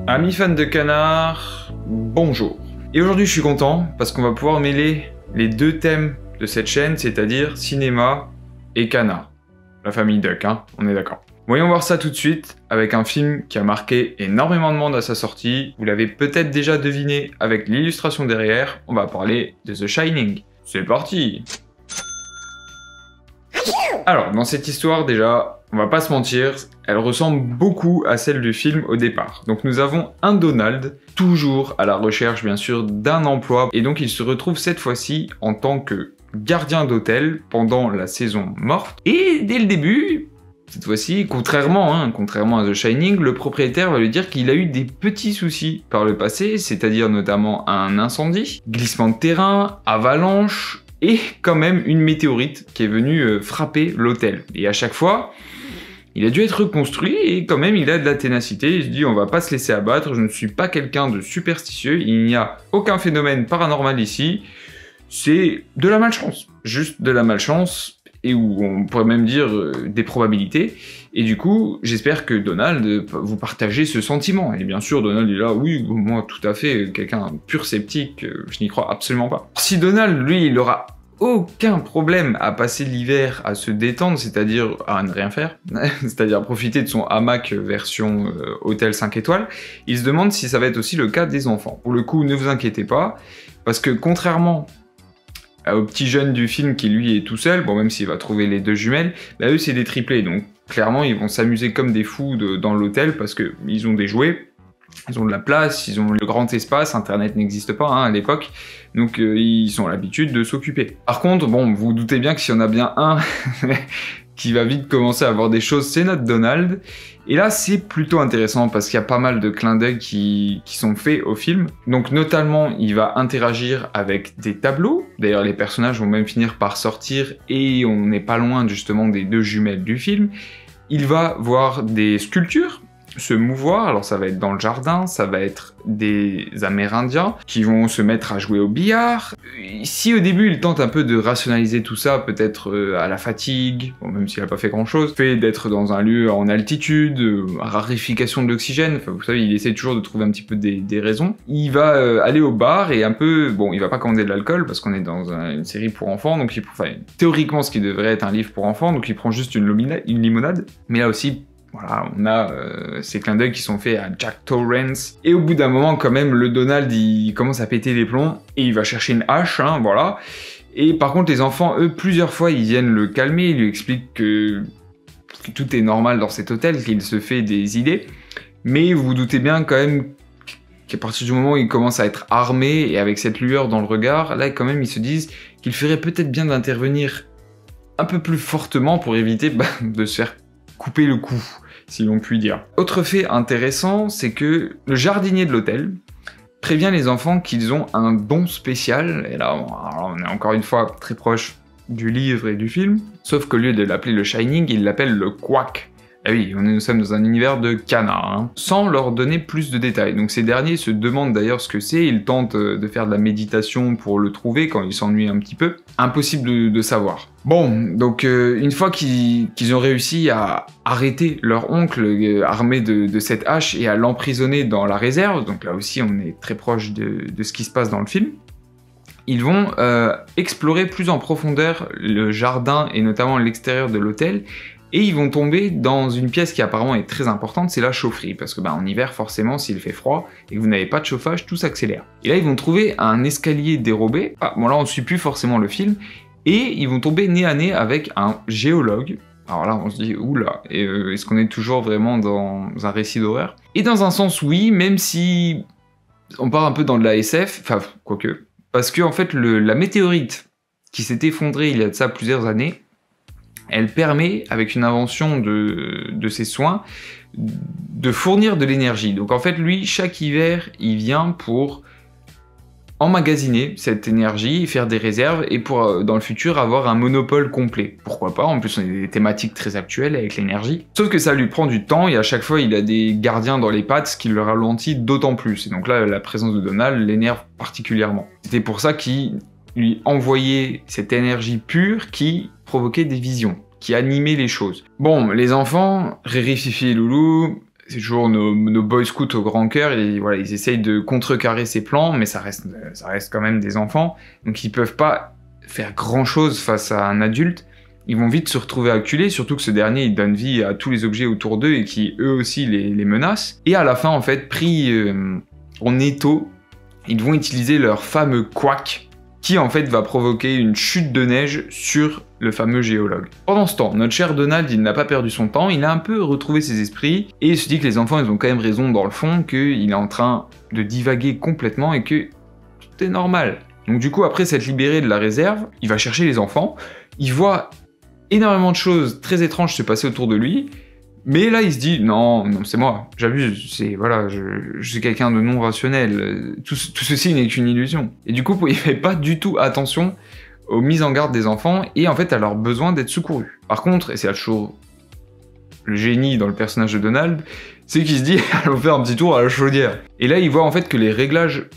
Amis fans de canard, bonjour. Et aujourd'hui je suis content parce qu'on va pouvoir mêler les deux thèmes de cette chaîne, c'est-à-dire cinéma et canard. La famille Duck, hein, on est d'accord. Voyons voir ça tout de suite avec un film qui a marqué énormément de monde à sa sortie. Vous l'avez peut-être déjà deviné avec l'illustration derrière, on va parler de The Shining. C'est parti! Alors, dans cette histoire déjà, on va pas se mentir, elle ressemble beaucoup à celle du film au départ. Donc nous avons un Donald, toujours à la recherche bien sûr d'un emploi, et donc il se retrouve cette fois-ci en tant que gardien d'hôtel pendant la saison morte. Et dès le début, cette fois-ci, contrairement à The Shining, le propriétaire va lui dire qu'il a eu des petits soucis par le passé, c'est-à-dire notamment un incendie, glissement de terrain, avalanche, et quand même une météorite qui est venue frapper l'hôtel. Et à chaque fois, il a dû être reconstruit et quand même il a de la ténacité. Il se dit on va pas se laisser abattre, je ne suis pas quelqu'un de superstitieux, il n'y a aucun phénomène paranormal ici, c'est de la malchance. Juste de la malchance, et où on pourrait même dire des probabilités. Et du coup, j'espère que Donald, vous partagez ce sentiment. Et bien sûr, Donald est là, oui, moi tout à fait, quelqu'un pur sceptique, je n'y crois absolument pas. Si Donald, lui, il aura aucun problème à passer l'hiver à se détendre, c'est-à-dire à ne rien faire, c'est-à-dire à profiter de son hamac version hôtel 5 étoiles, il se demande si ça va être aussi le cas des enfants. Pour le coup, ne vous inquiétez pas, parce que contrairement au petit jeune du film qui lui est tout seul, bon même s'il va trouver les deux jumelles, bah eux c'est des triplés, donc clairement ils vont s'amuser comme des fous dans l'hôtel parce que ils ont des jouets, ils ont de la place, ils ont le grand espace, internet n'existe pas hein, à l'époque, donc ils ont l'habitude de s'occuper. Par contre, bon, vous vous doutez bien que s'il y en a bien un qui va vite commencer à voir des choses, c'est notre Donald. Et là, c'est plutôt intéressant parce qu'il y a pas mal de clins d'œil qui sont faits au film. Donc notamment, il va interagir avec des tableaux. D'ailleurs, les personnages vont même finir par sortir et on n'est pas loin justement des deux jumelles du film. Il va voir des sculptures se mouvoir, alors ça va être dans le jardin, ça va être des Amérindiens qui vont se mettre à jouer au billard. Si au début il tente un peu de rationaliser tout ça, peut-être à la fatigue, bon, même s'il n'a pas fait grand chose, fait d'être dans un lieu en altitude, raréfication de l'oxygène, enfin vous savez, il essaie toujours de trouver un petit peu des raisons. Il va aller au bar et un peu, bon il va pas commander de l'alcool parce qu'on est dans une série pour enfants, donc théoriquement ce qui devrait être un livre pour enfants, donc il prend juste une limonade, mais là aussi, voilà, on a ces clins d'œil qui sont faits à Jack Torrance. Et au bout d'un moment, quand même, le Donald, il commence à péter les plombs et il va chercher une hache, hein, voilà. Et par contre, les enfants, eux, plusieurs fois, ils viennent le calmer, ils lui expliquent que tout est normal dans cet hôtel, qu'il se fait des idées. Mais vous vous doutez bien quand même qu'à partir du moment où il commence à être armé et avec cette lueur dans le regard, là, quand même, ils se disent qu'il ferait peut-être bien d'intervenir un peu plus fortement pour éviter de se faire couper le cou, si l'on peut dire. Autre fait intéressant, c'est que le jardinier de l'hôtel prévient les enfants qu'ils ont un don spécial, et là on est encore une fois très proche du livre et du film, sauf qu'au lieu de l'appeler le Shining, il l'appelle le Quack. Ah oui, nous sommes dans un univers de canards, hein, sans leur donner plus de détails. Donc ces derniers se demandent d'ailleurs ce que c'est, ils tentent de faire de la méditation pour le trouver quand ils s'ennuient un petit peu. Impossible de savoir. Bon, donc une fois qu'ils ont réussi à arrêter leur oncle armé de cette hache et à l'emprisonner dans la réserve, donc là aussi on est très proche de ce qui se passe dans le film, ils vont explorer plus en profondeur le jardin et notamment l'extérieur de l'hôtel. Et ils vont tomber dans une pièce qui apparemment est très importante, c'est la chaufferie, parce que en hiver forcément s'il fait froid et que vous n'avez pas de chauffage, tout s'accélère. Et là ils vont trouver un escalier dérobé, bon là on ne suit plus forcément le film, et ils vont tomber nez à nez avec un géologue. Alors là on se dit oula, est-ce qu'on est toujours vraiment dans un récit d'horreur? Et dans un sens oui, même si on part un peu dans de la SF, enfin quoique, parce que en fait la météorite qui s'est effondrée il y a de ça plusieurs années, elle permet, avec une invention de ses soins, de fournir de l'énergie. Donc en fait, lui, chaque hiver, il vient pour emmagasiner cette énergie, faire des réserves, et pour, dans le futur, avoir un monopole complet. Pourquoi pas? En plus, on a des thématiques très actuelles avec l'énergie. Sauf que ça lui prend du temps, et à chaque fois, il a des gardiens dans les pattes, ce qui le ralentit d'autant plus. Et donc là, la présence de Donald l'énerve particulièrement. C'était pour ça qu'il lui envoyait cette énergie pure qui provoquait des visions, qui animait les choses. Bon, les enfants, Riri, Fifi et Loulou, c'est toujours nos boy scouts au grand cœur, et voilà, ils essayent de contrecarrer ces plans, mais ça reste quand même des enfants, donc ils peuvent pas faire grand chose face à un adulte. Ils vont vite se retrouver acculés, surtout que ce dernier il donne vie à tous les objets autour d'eux et qui eux aussi les menacent. Et à la fin, en fait, pris en étau, ils vont utiliser leur fameux quack qui en fait va provoquer une chute de neige sur le fameux géologue. Pendant ce temps, notre cher Donald, il n'a pas perdu son temps, il a un peu retrouvé ses esprits et il se dit que les enfants ils ont quand même raison dans le fond, qu'il est en train de divaguer complètement et que tout est normal. Donc du coup, après s'être libéré de la réserve, il va chercher les enfants, il voit énormément de choses très étranges se passer autour de lui, mais là il se dit non c'est moi, j'abuse, voilà, je suis quelqu'un de non rationnel, tout ceci n'est qu'une illusion. Et du coup il fait pas du tout attention aux mises en garde des enfants et en fait à leur besoin d'être secourus. Par contre, et c'est toujours le génie dans le personnage de Donald, c'est qu'il se dit allons faire un petit tour à la chaudière. Et là il voit en fait que les réglages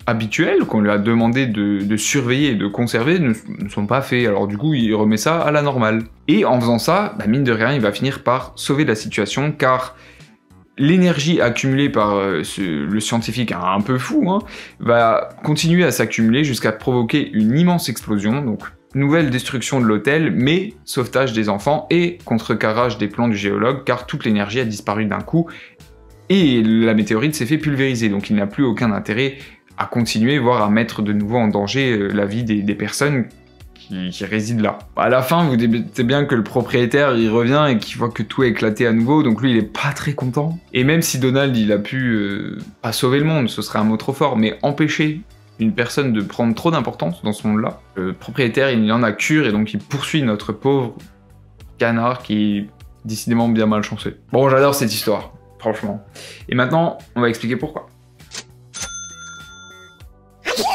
habituels qu'on lui a demandé de surveiller et de conserver ne sont pas faits, alors du coup il remet ça à la normale. Et en faisant ça, mine de rien, il va finir par sauver la situation, car l'énergie accumulée par le scientifique un peu fou va continuer à s'accumuler jusqu'à provoquer une immense explosion, donc nouvelle destruction de l'hôtel, mais sauvetage des enfants et contrecarrage des plans du géologue, car toute l'énergie a disparu d'un coup, et la météorite s'est fait pulvériser, donc il n'a plus aucun intérêt à continuer, voire à mettre de nouveau en danger la vie des personnes qui résident là. À la fin, vous débutez bien que le propriétaire, il revient et qu'il voit que tout a éclaté à nouveau, donc lui, il est pas très content. Et même si Donald, il a pu, pas sauver le monde, ce serait un mot trop fort, mais empêcher une personne de prendre trop d'importance dans ce monde-là, le propriétaire, il en a cure, et donc il poursuit notre pauvre canard qui est décidément bien malchanceux. Bon, j'adore cette histoire, franchement. Et maintenant, on va expliquer pourquoi.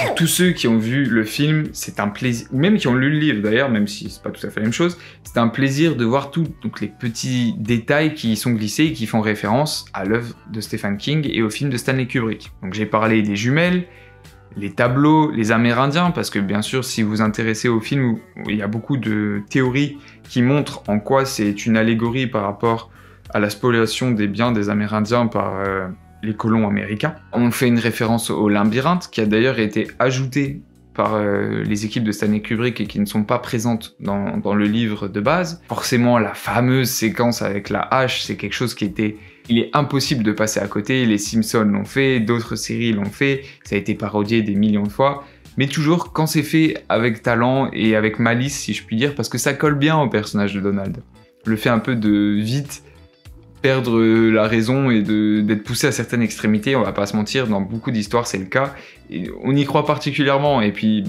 Pour tous ceux qui ont vu le film, c'est un plaisir, ou même qui ont lu le livre d'ailleurs, même si c'est pas tout à fait la même chose, c'est un plaisir de voir donc les petits détails qui y sont glissés et qui font référence à l'œuvre de Stephen King et au film de Stanley Kubrick. Donc j'ai parlé des jumelles, les tableaux, les Amérindiens, parce que bien sûr, si vous vous intéressez au film, il y a beaucoup de théories qui montrent en quoi c'est une allégorie par rapport à la spoliation des biens des Amérindiens par les colons américains. On fait une référence au labyrinthe, qui a d'ailleurs été ajouté par les équipes de Stanley Kubrick et qui ne sont pas présentes dans le livre de base. Forcément, la fameuse séquence avec la hache, c'est quelque chose il est impossible de passer à côté. Les Simpsons l'ont fait, d'autres séries l'ont fait, ça a été parodié des millions de fois. Mais toujours quand c'est fait avec talent et avec malice, si je puis dire, parce que ça colle bien au personnage de Donald. Le fait un peu de vite perdre la raison et d'être poussé à certaines extrémités, on va pas se mentir, dans beaucoup d'histoires c'est le cas, et on y croit particulièrement, et puis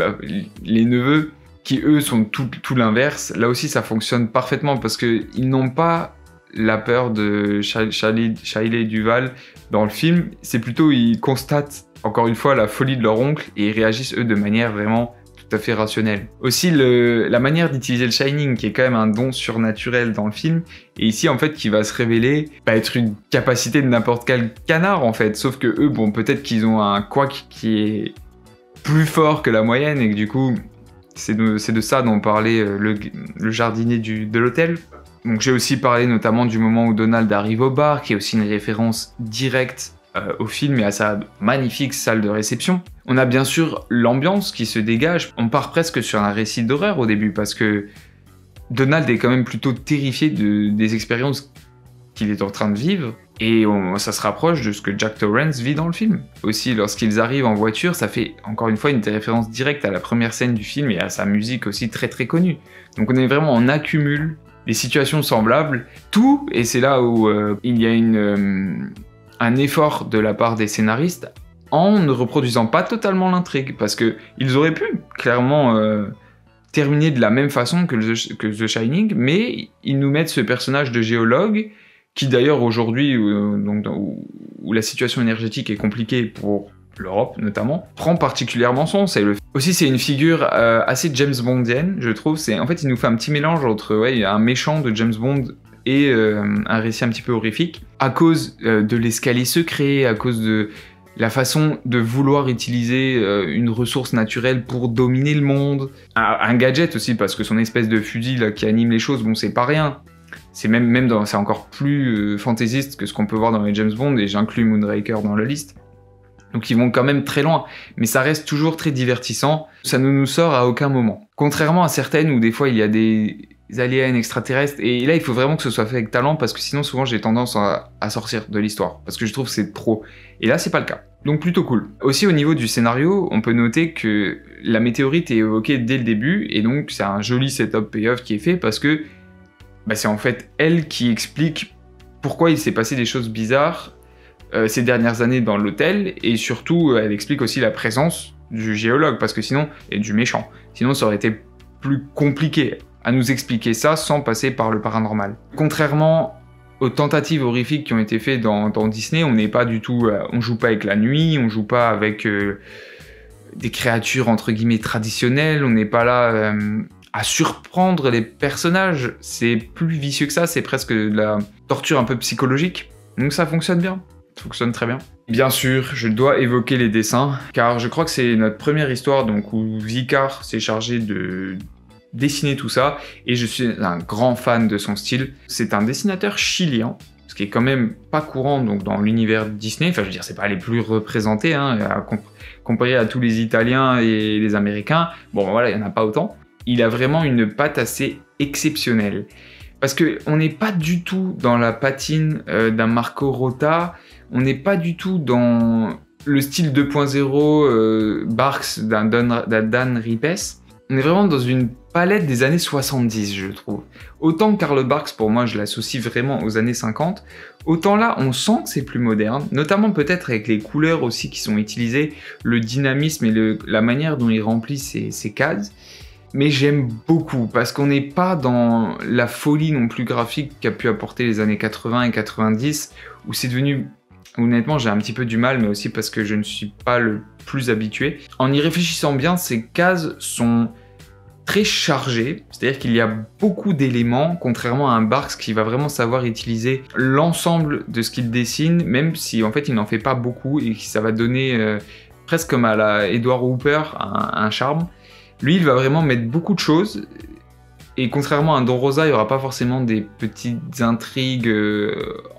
les neveux, qui eux sont tout l'inverse, là aussi ça fonctionne parfaitement, parce qu'ils n'ont pas la peur de Shelley Duvall dans le film, c'est plutôt ils constatent encore une fois la folie de leur oncle, et ils réagissent eux de manière vraiment tout à fait rationnel. Aussi la manière d'utiliser le Shining, qui est quand même un don surnaturel dans le film, et ici en fait qui va se révéler être une capacité de n'importe quel canard en fait, sauf que eux, bon, peut-être qu'ils ont un quack qui est plus fort que la moyenne, et que du coup c'est de ça dont parlait le jardinier de l'hôtel. Donc j'ai aussi parlé notamment du moment où Donald arrive au bar, qui est aussi une référence directe au film et à sa magnifique salle de réception. On a bien sûr l'ambiance qui se dégage, on part presque sur un récit d'horreur au début, parce que Donald est quand même plutôt terrifié des expériences qu'il est en train de vivre, et ça se rapproche de ce que Jack Torrance vit dans le film. Aussi, lorsqu'ils arrivent en voiture, ça fait encore une fois une référence directe à la première scène du film et à sa musique aussi très très connue. Donc on est vraiment en accumule des situations semblables, tout, et c'est là où il y a un effort de la part des scénaristes en ne reproduisant pas totalement l'intrigue, parce que ils auraient pu clairement terminer de la même façon que The Shining, mais ils nous mettent ce personnage de géologue, qui d'ailleurs aujourd'hui, où la situation énergétique est compliquée pour l'Europe notamment, prend particulièrement son sens. Aussi c'est une figure assez James Bondienne, je trouve. En fait il nous fait un petit mélange entre un méchant de James Bond et un récit un petit peu horrifique, à cause de l'escalier secret, à cause de la façon de vouloir utiliser une ressource naturelle pour dominer le monde, un gadget aussi, parce que son espèce de fusil là, qui anime les choses, bon c'est pas rien, c'est c'est encore plus fantaisiste que ce qu'on peut voir dans les James Bond, et j'inclus Moonraker dans la liste. Donc ils vont quand même très loin, mais ça reste toujours très divertissant, ça ne nous sort à aucun moment. Contrairement à certaines où des fois il y a des aliens extraterrestres, et là il faut vraiment que ce soit fait avec talent, parce que sinon souvent j'ai tendance à sortir de l'histoire, parce que je trouve que c'est trop. Et là c'est pas le cas, donc plutôt cool. Aussi au niveau du scénario, on peut noter que la météorite est évoquée dès le début, et donc c'est un joli setup payoff qui est fait, parce que c'est en fait elle qui explique pourquoi il s'est passé des choses bizarres ces dernières années dans l'hôtel, et surtout elle explique aussi la présence du géologue, parce que sinon, et du méchant, sinon ça aurait été plus compliqué à nous expliquer ça sans passer par le paranormal. Contrairement aux tentatives horrifiques qui ont été faites dans Disney, on n'est pas du tout, on joue pas avec la nuit, on joue pas avec des créatures entre guillemets traditionnelles, on n'est pas là à surprendre les personnages, c'est plus vicieux que ça, c'est presque de la torture un peu psychologique, donc ça fonctionne bien. Ça fonctionne très bien. Bien sûr, je dois évoquer les dessins, car je crois que c'est notre première histoire donc, où Vicar s'est chargé de dessiner tout ça, et je suis un grand fan de son style. C'est un dessinateur chilien, ce qui est quand même pas courant donc, dans l'univers Disney, enfin je veux dire, c'est pas les plus représentés, comparé à tous les Italiens et les Américains, bon voilà, il y en a pas autant. Il a vraiment une patte assez exceptionnelle. Parce qu'on n'est pas du tout dans la patine d'un Marco Rota, on n'est pas du tout dans le style 2.0 Barks d'un Dan Ripes. On est vraiment dans une palette des années 70, je trouve. Autant que Carlo Barks, pour moi, je l'associe vraiment aux années 50, autant là, on sent que c'est plus moderne, notamment peut-être avec les couleurs aussi qui sont utilisées, le dynamisme et la manière dont il remplit ses cases. Mais j'aime beaucoup, parce qu'on n'est pas dans la folie non plus graphique qu'a pu apporter les années 80 et 90, où c'est devenu... Honnêtement, j'ai un petit peu du mal, mais aussi parce que je ne suis pas le plus habitué. En y réfléchissant bien, ces cases sont très chargées, c'est-à-dire qu'il y a beaucoup d'éléments, contrairement à un Barks qui va vraiment savoir utiliser l'ensemble de ce qu'il dessine, même si en fait il n'en fait pas beaucoup, et que ça va donner, presque comme à la Edward Hopper, un charme. Lui, il va vraiment mettre beaucoup de choses, et contrairement à Don Rosa, il n'y aura pas forcément des petites intrigues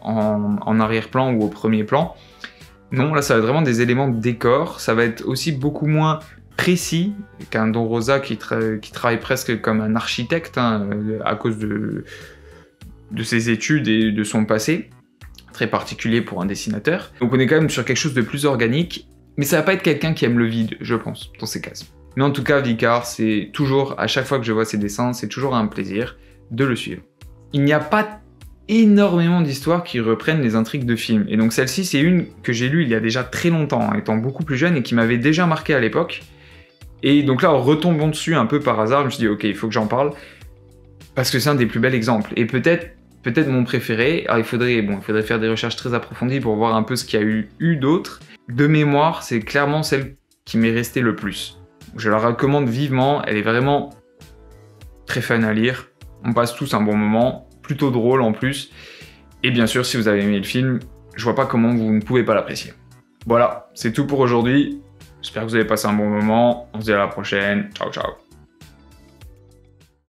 en arrière-plan ou au premier plan. Non, là, ça va être vraiment des éléments de décor. Ça va être aussi beaucoup moins précis qu'un Don Rosa qui travaille presque comme un architecte à cause de ses études et de son passé, très particulier pour un dessinateur. Donc on est quand même sur quelque chose de plus organique, mais ça va pas être quelqu'un qui aime le vide, je pense, dans ces cases. Mais en tout cas, Vicar, c'est toujours, à chaque fois que je vois ses dessins, c'est toujours un plaisir de le suivre. Il n'y a pas énormément d'histoires qui reprennent les intrigues de films. Et donc celle-ci, c'est une que j'ai lue il y a déjà très longtemps, étant beaucoup plus jeune, et qui m'avait déjà marqué à l'époque. Et donc là, en retombant dessus un peu par hasard, je me suis dit, ok, il faut que j'en parle, parce que c'est un des plus bels exemples. Et peut-être mon préféré. Alors il faudrait faire des recherches très approfondies pour voir un peu ce qu'il y a eu d'autres. De mémoire, c'est clairement celle qui m'est restée le plus. Je la recommande vivement, elle est vraiment très fun à lire, on passe tous un bon moment, plutôt drôle en plus, et bien sûr si vous avez aimé le film, je vois pas comment vous ne pouvez pas l'apprécier. Voilà, c'est tout pour aujourd'hui, j'espère que vous avez passé un bon moment, on se dit à la prochaine, ciao ciao.